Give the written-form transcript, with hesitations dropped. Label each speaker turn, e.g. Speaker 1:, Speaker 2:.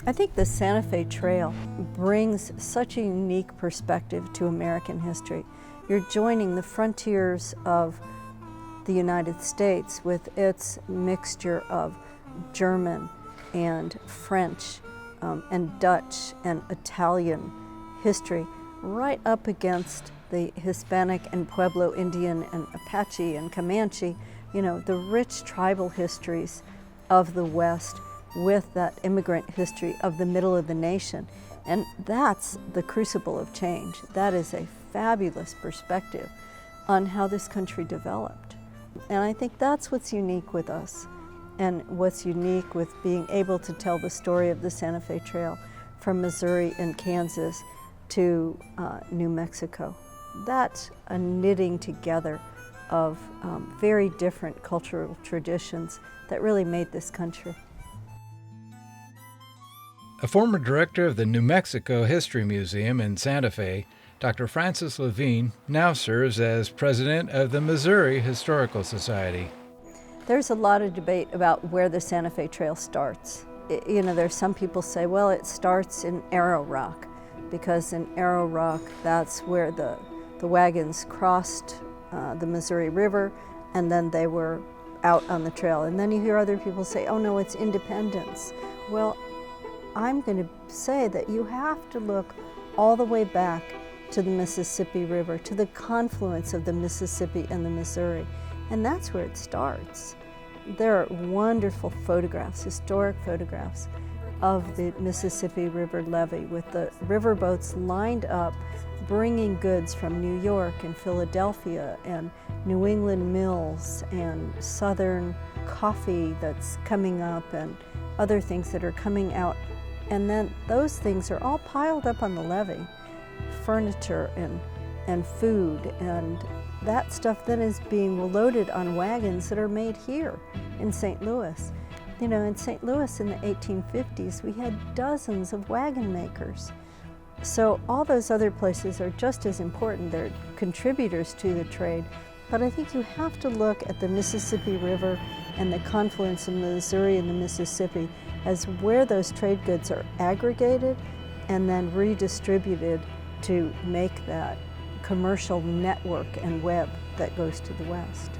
Speaker 1: I think the Santa Fe Trail brings such a unique perspective to American history. You're joining the frontiers of the United States with its mixture of German and French and Dutch and Italian history right up against the Hispanic and Pueblo Indian and Apache and Comanche, the rich tribal histories of the West with that immigrant history of the middle of the nation. And that's the crucible of change. That is a fabulous perspective on how this country developed. And I think that's what's unique with us and what's unique with being able to tell the story of the Santa Fe Trail from Missouri and Kansas to New Mexico. That's a knitting together of very different cultural traditions that really made this country.
Speaker 2: A former director of the New Mexico History Museum in Santa Fe, Dr. Frances Levine now serves as president of the Missouri Historical Society.
Speaker 1: There's a lot of debate about where the Santa Fe Trail starts. There's some people say, well, it starts in Arrow Rock, because in Arrow Rock, that's where the wagons crossed the Missouri River, and then they were out on the trail. And then you hear other people say, oh no, it's Independence. Well, I'm going to say that you have to look all the way back to the Mississippi River, to the confluence of the Mississippi and the Missouri. And that's where it starts. There are wonderful photographs, historic photographs of the Mississippi River levee with the riverboats lined up bringing goods from New York and Philadelphia and New England mills and Southern coffee that's coming up and other things that are coming out. And then those things are all piled up on the levee, furniture and food, and that stuff then is being loaded on wagons that are made here in St. Louis. In St. Louis in the 1850s, we had dozens of wagon makers. So all those other places are just as important. They're contributors to the trade. But I think you have to look at the Mississippi River and the confluence of the Missouri and the Mississippi as where those trade goods are aggregated and then redistributed to make that commercial network and web that goes to the West.